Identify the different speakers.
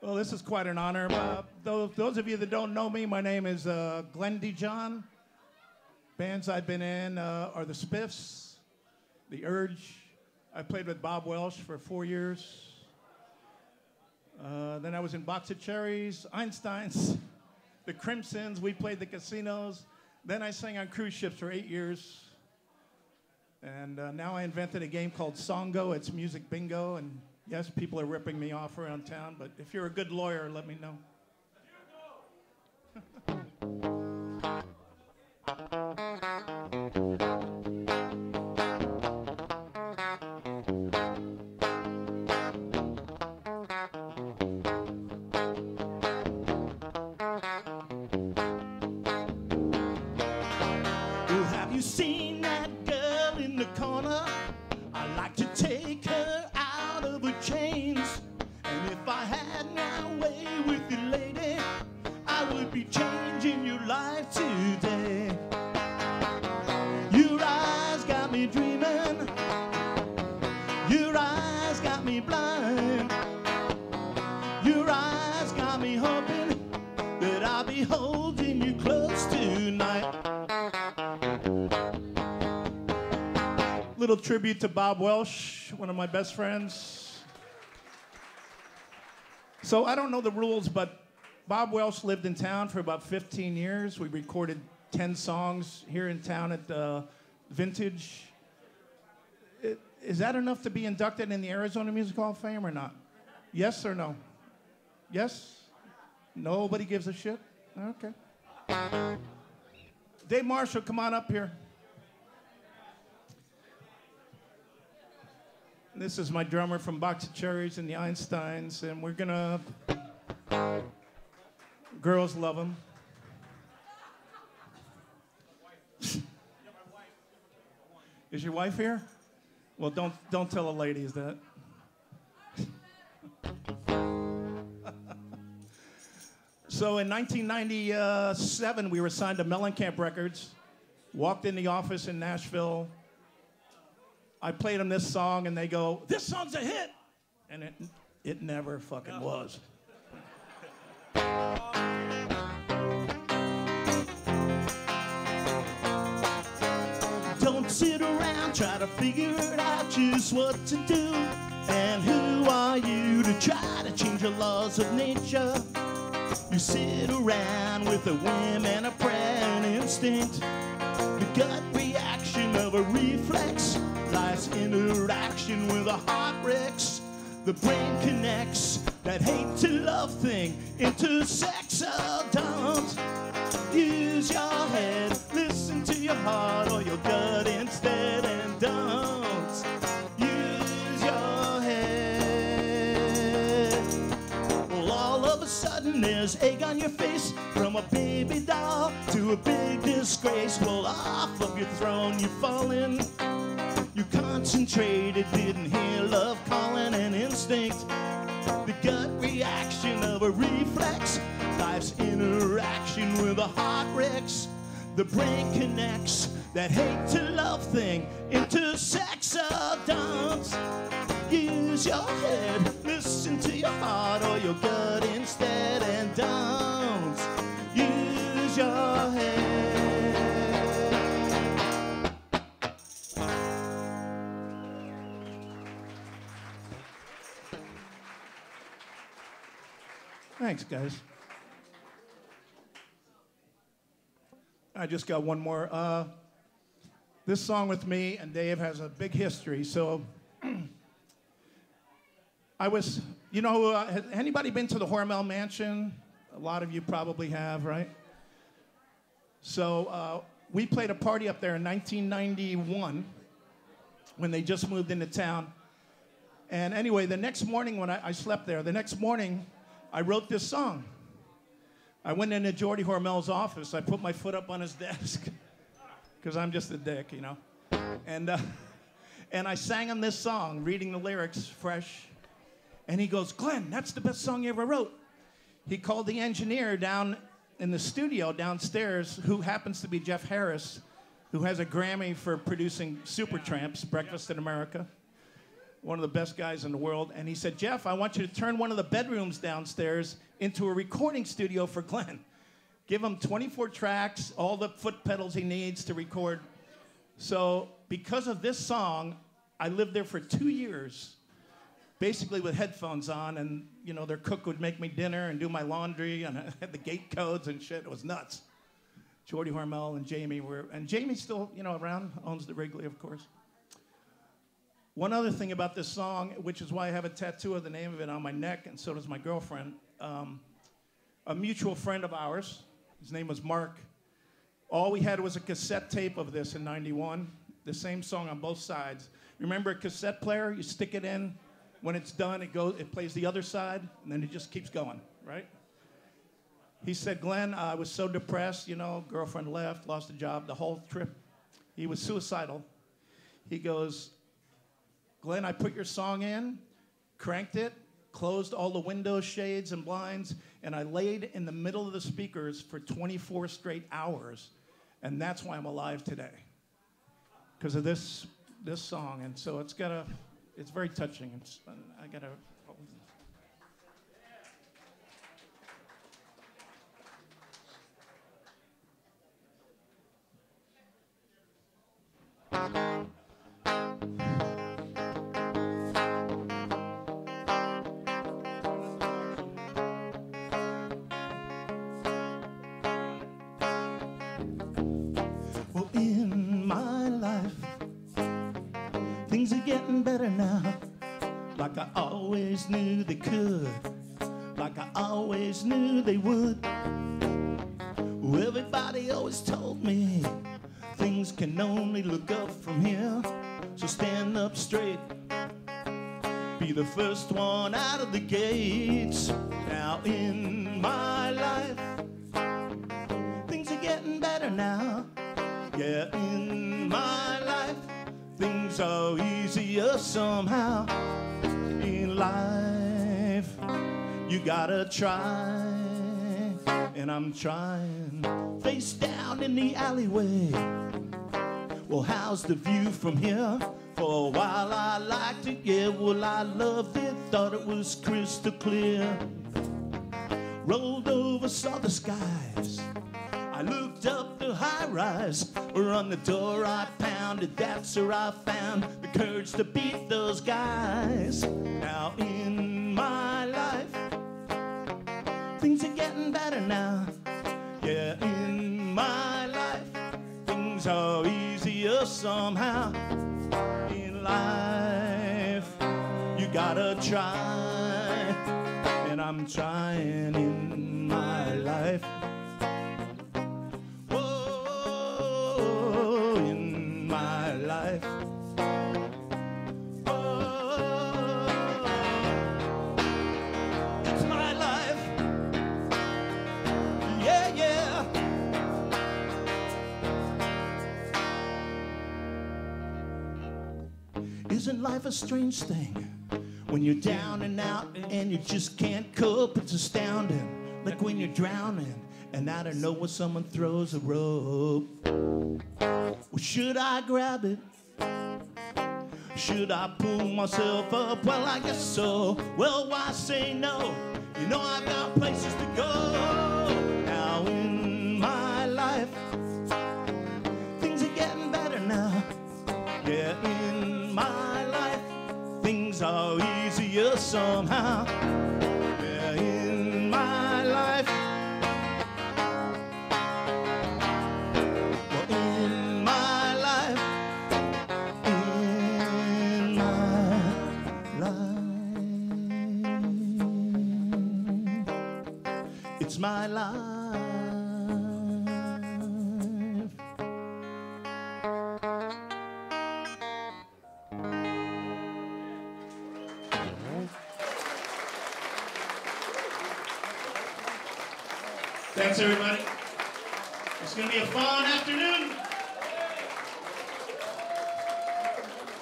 Speaker 1: Well, this is quite an honor. Those of you that don't know me, my name is Glen DeJogh. Bands I've been in are the Spiffs, the Urge. I played with Bob Welsh for 4 years. Then I was in Box of Cherries, Einstein's, the Crimsons. We played the Casinos. Then I sang on cruise ships for 8 years. And now I invented a game called Songo. It's music bingo. And yes, people are ripping me off around town. But if you're a good lawyer, let me know.
Speaker 2: Have you seen that girl in the corner? I'd like to take her out of her chains. And if I had my way with you, lady, I would be changing your life today. Your eyes got me dreaming. Your eyes got me blind. Your eyes got me hoping that I'll be holding you close tonight.
Speaker 1: Little tribute to Bob Welsh, one of my best friends. So I don't know the rules, but Bob Welsh lived in town for about 15 years. We recorded 10 songs here in town at Vintage. Is that enough to be inducted in the Arizona Music Hall of Fame or not? Yes or no? Yes? Nobody gives a shit? Okay. Dave Marshall, come on up here. This is my drummer from Box of Cherries and the Einsteins, and we're gonna... Girls love him. Is your wife here? Well, don't tell the ladies that. So in 1997, we were signed to Mellencamp Records. Walked in the office in Nashville. I played them this song, and they go, "This song's a hit!" And it never fucking was.
Speaker 2: Don't sit around, try to figure it out just what to do. And who are you to try to change the laws of nature? You sit around with a whim and a prayer and instinct. The gut reaction of a reflex. Life's interaction with a heart wrecks. The brain connects that hate to love thing into sex. Oh, don't use your head, listen to your heart or your gut instead, and don't use your head. Well, all of a sudden there's egg on your face, from a baby doll to a big disgrace. Well, off of your throne you've fallen. You concentrated, didn't hear love calling, and instinct. The gut reaction of a reflex. Life's interaction with a heart wrecks. The brain connects that hate to love thing into sex. Oh, don't use your head, listen to your heart or your gut instead, and don't use your head.
Speaker 1: Thanks, guys. I just got one more. This song with me and Dave has a big history. So has anybody been to the Hormel Mansion? A lot of you probably have, right? So we played a party up there in 1991 when they just moved into town. And anyway, the next morning when I slept there, the next morning, I wrote this song. I went into Geordie Hormel's office. I put my foot up on his desk because I'm just a dick, you know. And I sang him this song, reading the lyrics fresh. And he goes, "Glenn, that's the best song you ever wrote." He called the engineer down in the studio downstairs, who happens to be Jeff Harris, who has a Grammy for producing Supertramp's Breakfast in America. one of the best guys in the world. And he said, Jeff, I want you to turn one of the bedrooms downstairs into a recording studio for Glen. Give him 24 tracks, all the foot pedals he needs to record. So because of this song, I lived there for 2 years, basically with headphones on, and you know, their cook would make me dinner and do my laundry, and I had the gate codes and shit. It was nuts. Jordy Hormel and Jamie were, and Jamie's still, you know, around, owns the Wrigley, of course. One other thing about this song, which is why I have a tattoo of the name of it on my neck, and so does my girlfriend, a mutual friend of ours, his name was Mark. All we had was a cassette tape of this in '91, the same song on both sides. Remember a cassette player? You stick it in. When it's done, it plays the other side, and then it just keeps going, right? He said, Glenn, I was so depressed, you know, girlfriend left, lost a job, the whole trip. He was suicidal. He goes, Glenn, I put your song in, cranked it, closed all the windows, shades, and blinds, and I laid in the middle of the speakers for 24 straight hours, and that's why I'm alive today, because of this song. And so it's very touching. I gotta.
Speaker 2: Well, in my life, things are getting better now, like I always knew they could, like I always knew they would. Everybody always told me things can only look up from here, so stand up straight, be the first one out of the gates. Now in my life, things are getting better now. Yeah, in my life, things are easier somehow. In life, you gotta try, and I'm trying. Face down in the alleyway. Well, how's the view from here? For a while I liked it, yeah, well, I loved it, thought it was crystal clear. Rolled over, saw the skies. I looked up the high-rise, on the door I pounded, that's where I found the courage to beat those guys. Now in my life, things are getting better now. Yeah, in my life, things are easier somehow. In life, you gotta try, and I'm trying in my life. Isn't life a strange thing? When you're down and out and you just can't cope, it's astounding. Like when you're drowning and out of nowhere someone throws a rope. Well, should I grab it? Should I pull myself up? Well, I guess so. Well, why say no? You know I've got places to go. Now in my life, things are getting better now. Yeah, in my life, things are easier somehow. Yeah, in my life. Well, in my life. In my life. It's my life.
Speaker 1: Thanks, everybody. It's going to be a fun afternoon.